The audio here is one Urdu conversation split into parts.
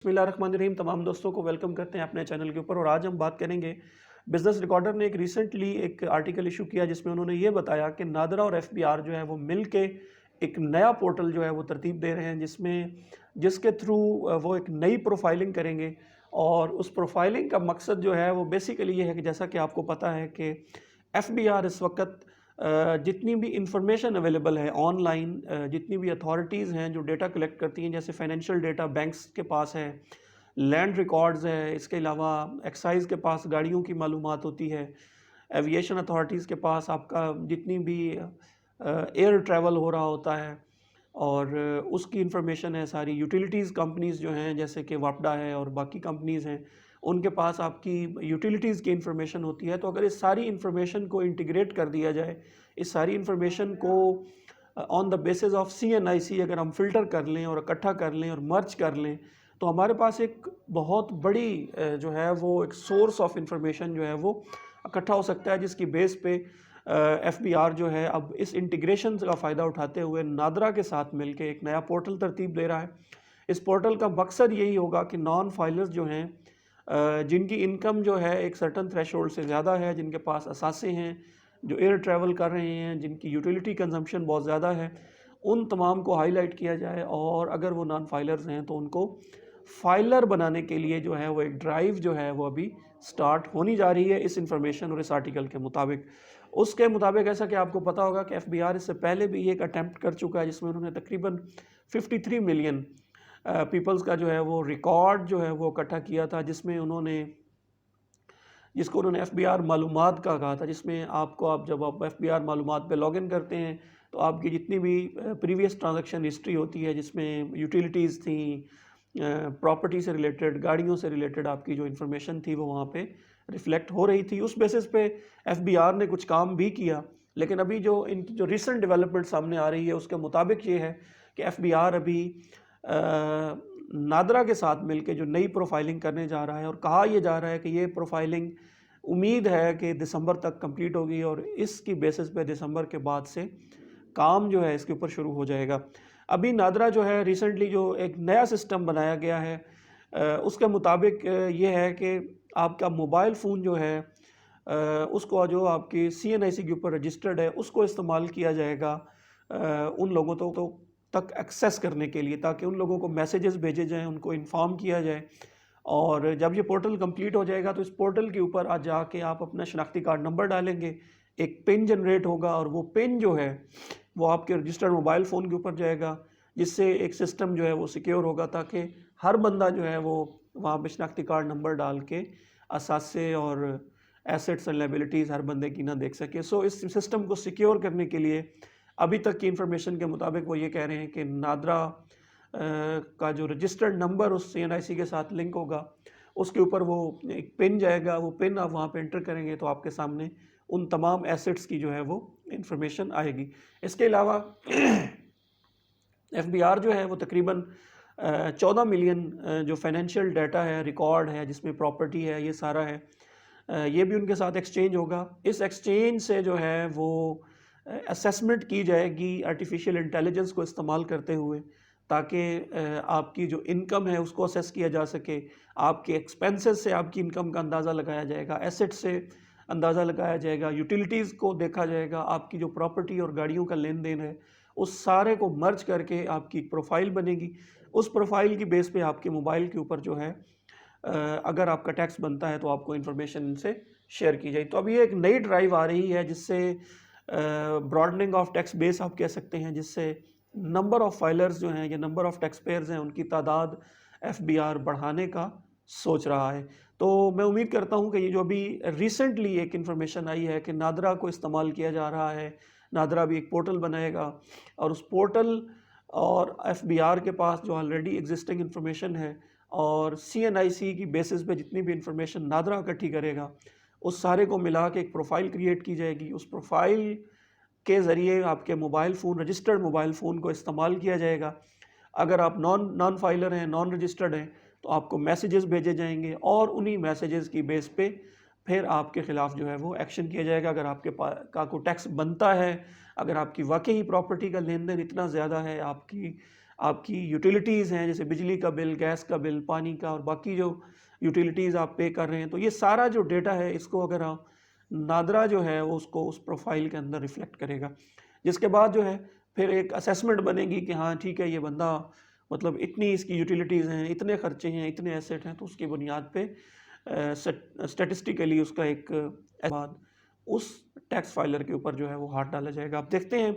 بسم اللہ الرحمن الرحیم، تمام دوستوں کو ویلکم کرتے ہیں اپنے چینل کے اوپر۔ اور آج ہم بات کریں گے، بزنس ریکارڈر نے ایک ریسنٹلی ایک آرٹیکل ایشو کیا جس میں انہوں نے یہ بتایا کہ نادرا اور ایف بی آر جو ہے وہ مل کے ایک نیا پورٹل جو ہے وہ ترتیب دے رہے ہیں، جس کے تھرو وہ ایک نئی پروفائلنگ کریں گے۔ اور اس پروفائلنگ کا مقصد جو ہے وہ بیسیکلی یہ ہے کہ جیسا کہ آپ کو پتہ ہے کہ ایف بی آر اس وقت جتنی بھی انفارمیشن اویلیبل ہے آن لائن، جتنی بھی اتھارٹیز ہیں جو ڈیٹا کلیکٹ کرتی ہیں، جیسے فائنینشیل ڈیٹا بینکس کے پاس ہے، لینڈ ریکارڈز ہے، اس کے علاوہ ایکسائز کے پاس گاڑیوں کی معلومات ہوتی ہے، ایویشن اتھارٹیز کے پاس آپ کا جتنی بھی ایئر ٹریول ہو رہا ہوتا ہے اور اس کی انفارمیشن ہے ساری۔ یوٹیلیٹیز کمپنیز جو ہیں جیسے کہ واپڈا ہے اور باقی کمپنیز ہیں، ان کے پاس آپ کی یوٹیلیٹیز کی انفارمیشن ہوتی ہے۔ تو اگر اس ساری انفارمیشن کو انٹیگریٹ کر دیا جائے، اس ساری انفارمیشن کو on the basis of C N I C اگر ہم فلٹر کر لیں اور اکٹھا کر لیں اور مرج کر لیں، تو ہمارے پاس ایک بہت بڑی جو ہے وہ ایک سورس آف انفارمیشن جو ہے وہ اکٹھا ہو سکتا ہے، جس کی بیس پہ ایف بی آر جو ہے اب اس انٹیگریشن کا فائدہ اٹھاتے ہوئے نادرا کے ساتھ مل کے ایک نیا پورٹل ترتیب دے رہا ہے۔ اس پورٹل کا مقصد یہی ہوگا کہ نان فائلرز جو ہیں، جن کی انکم جو ہے ایک سرٹن تھریش ہولڈ سے زیادہ ہے، جن کے پاس اثاثے ہیں، جو ایئر ٹریول کر رہے ہیں، جن کی یوٹیلیٹی کنزمپشن بہت زیادہ ہے، ان تمام کو ہائی لائٹ کیا جائے۔ اور اگر وہ نان فائلرز ہیں تو ان کو فائلر بنانے کے لیے جو ہے وہ ایک ڈرائیو جو ہے وہ ابھی سٹارٹ ہونی جا رہی ہے اس انفارمیشن اور اس آرٹیکل کے مطابق۔ اس کے مطابق ایسا کہ آپ کو پتا ہوگا کہ ایف بی آر اس سے پہلے بھی ایک اٹیمپٹ کر چکا ہے، جس میں انہوں نے تقریباً 53 ملین پیپلز کا جو ہے وہ ریکارڈ جو ہے وہ اکٹھا کیا تھا، جس کو انہوں نے ایف بی آر معلومات کا کہا تھا، جس میں جب آپ ایف بی آر معلومات پہ لاگ ان کرتے ہیں تو آپ کی جتنی بھی پریویس ٹرانزیکشن ہسٹری ہوتی ہے، جس میں یوٹیلیٹیز تھیں، پراپرٹی سے ریلیٹڈ، گاڑیوں سے ریلیٹڈ آپ کی جو انفارمیشن تھی وہ وہاں پہ ریفلیکٹ ہو رہی تھی۔ اس بیسس پہ ایف بی آر نے کچھ کام بھی کیا، لیکن ابھی ان کی جو ریسنٹ ڈیولپمنٹ سامنے آ رہی ہے اس کے مطابق یہ ہے کہ ایف بی آر ابھی نادرا کے ساتھ مل کے جو نئی پروفائلنگ کرنے جا رہا ہے، اور کہا یہ جا رہا ہے کہ یہ پروفائلنگ امید ہے کہ دسمبر تک کمپلیٹ ہوگی، اور اس کی بیسس پہ دسمبر کے بعد سے کام جو ہے اس کے اوپر شروع ہو جائے گا۔ ابھی نادرا جو ہے ریسنٹلی جو ایک نیا سسٹم بنایا گیا ہے، اس کے مطابق یہ ہے کہ آپ کا موبائل فون جو ہے اس کو جو آپ کی سی این آئی سی کے اوپر رجسٹرڈ ہے، اس کو استعمال کیا جائے گا ان لوگوں تک ایکسیس کرنے کے لیے، تاکہ ان لوگوں کو میسیجز بھیجے جائیں، ان کو انفارم کیا جائے۔ اور جب یہ پورٹل کمپلیٹ ہو جائے گا تو اس پورٹل کے اوپر آج جا کے آپ اپنا شناختی کارڈ نمبر ڈالیں گے، ایک پن جنریٹ ہوگا، اور وہ پن جو ہے وہ آپ کے رجسٹرڈ موبائل فون کے اوپر جائے گا، جس سے ایک سسٹم جو ہے وہ سیکیور ہوگا، تاکہ ہر بندہ جو ہے وہ وہاں پہ شناختی کارڈ نمبر ڈال کے اثاثے اور ایسٹس اینڈ لائبلٹیز ہر بندے کی نہ دیکھ سکے۔ سو اس سسٹم کو سیکیور کرنے کے لیے ابھی تک کی انفارمیشن کے مطابق وہ یہ کہہ رہے ہیں کہ نادرا کا جو registered number us C N I سی کے ساتھ لنک ہوگا، اس کے اوپر وہ ایک پن جائے گا، وہ پن آپ وہاں پہ انٹر کریں گے تو آپ کے سامنے ان تمام ایسٹس کی جو ہے وہ انفارمیشن آئے گی۔ اس کے علاوہ ایف بی آر جو ہے وہ تقریباً 14 ملین جو فائنینشیل ڈیٹا ہے، ریکارڈ ہے، جس میں پراپرٹی ہے، یہ سارا ہے، یہ بھی ان کے ساتھ ایکسچینج ہوگا۔ اس ایکسچینج سے جو ہے وہ اسیسمنٹ کی جائے گی آرٹیفیشیل انٹیلیجنس کو استعمال کرتے ہوئے، تاکہ آپ کی جو انکم ہے اس کو اسیس کیا جا سکے، آپ کے ایکسپینسز سے آپ کی انکم کا اندازہ لگایا جائے گا، ایسٹ سے اندازہ لگایا جائے گا، یوٹیلیٹیز کو دیکھا جائے گا، آپ کی جو پراپرٹی اور گاڑیوں کا لین دین ہے اس سارے کو مرج کر کے آپ کی ایک پروفائل بنے گی۔ اس پروفائل کی بیس پہ آپ کے موبائل کے اوپر جو ہے اگر آپ کا ٹیکس بنتا ہے تو آپ کو انفارمیشن ان سے شیئر کی جائے۔ تو اب یہ ایک نئی ڈرائیو آ رہی ہے، جس سے براڈننگ آف ٹیکس بیس آپ کہہ سکتے ہیں، جس سے نمبر آف فائلرز جو ہیں یا نمبر آف ٹیکس پیئرز ہیں ان کی تعداد ایف بی آر بڑھانے کا سوچ رہا ہے۔ تو میں امید کرتا ہوں کہ یہ جو ابھی ریسنٹلی ایک انفارمیشن آئی ہے کہ نادرا کو استعمال کیا جا رہا ہے، نادرا بھی ایک پورٹل بنائے گا، اور اس پورٹل اور ایف بی آر کے پاس جو آلریڈی ایگزسٹنگ انفارمیشن ہے اور سی این آئی سی کی بیسس پہ جتنی بھی انفارمیشن نادرا اکٹھی کرے گا، اس سارے کو ملا کے ایک پروفائل کریٹ کی جائے گی۔ اس پروفائل کے ذریعے آپ کے mobile phone, registered mobile phone کو استعمال کیا جائے گا۔ اگر آپ نان فائلر ہیں، نان رجسٹرڈ ہیں، تو آپ کو میسیجز بھیجے جائیں گے، اور انہی میسیجز کی بیس پہ پھر آپ کے خلاف جو ہے وہ ایکشن کیا جائے گا۔ اگر آپ کے کوئی ٹیکس بنتا ہے، اگر آپ کی واقعی پراپرٹی کا لین دین اتنا زیادہ ہے، آپ آپ کی یوٹیلیٹیز ہیں جیسے بجلی کا بل، گیس کا بل، پانی کا اور باقی جو یوٹیلیٹیز آپ پے کر رہے ہیں، تو یہ سارا جو ڈیٹا ہے اس کو اگر آپ نادرا جو ہے وہ اس کو اس پروفائل کے اندر ریفلیکٹ کرے گا، جس کے بعد جو ہے پھر ایک اسیسمنٹ بنے گی کہ ہاں ٹھیک ہے یہ بندہ مطلب اتنی اس کی یوٹیلیٹیز ہیں، اتنے خرچے ہیں، اتنے ایسٹ ہیں، تو اس کی بنیاد پہ اسٹیٹسٹیکلی اس کا ایک بعد اس ٹیکس فائلر کے اوپر جو ہے وہ ہاتھ ڈالا جائے گا۔ آپ دیکھتے ہیں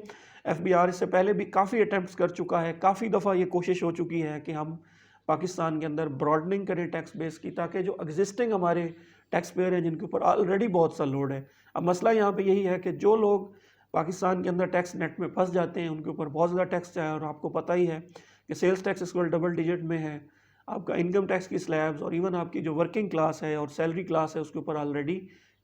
ایف بی آر اس سے پہلے بھی کافی اٹیمپٹس کر چکا ہے، کافی دفعہ یہ کوشش ہو چکی ہے کہ ہم پاکستان کے اندر براڈننگ کریں ٹیکس بیس کی، تاکہ جو ایگزسٹنگ ہمارے ٹیکس پیئر ہیں جن کے اوپر آلریڈی بہت سا لوڈ ہے۔ اب مسئلہ یہاں پہ یہی ہے کہ جو لوگ پاکستان کے اندر ٹیکس نیٹ میں پھنس جاتے ہیں ان کے اوپر بہت زیادہ ٹیکس ہے، اور آپ کو پتہ ہی ہے کہ سیلز ٹیکس اس وقت ڈبل ڈیجٹ میں ہے، آپ کا انکم ٹیکس کی سلیبز اور ایون آپ کی جو ورکنگ کلاس ہے اور سیلری کلاس ہے اس کے اوپر آلریڈی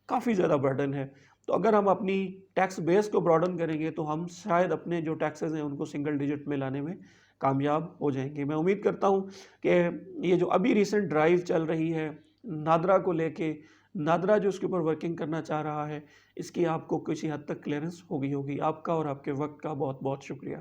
کافی زیادہ برڈن ہے۔ تو اگر ہم اپنی ٹیکس بیس کو براڈن کریں گے تو ہم شاید اپنے جو ٹیکسز ہیں ان کو سنگل ڈیجٹ میں لانے میں کامیاب ہو جائیں گے۔ میں امید کرتا ہوں کہ یہ جو ابھی ریسنٹ ڈرائیو چل رہی ہے نادرا کو لے کے، نادرا جو اس کے اوپر ورکنگ کرنا چاہ رہا ہے، اس کی آپ کو کسی حد تک کلیئرنس ہوگی۔ آپ کا اور آپ کے وقت کا بہت بہت شکریہ۔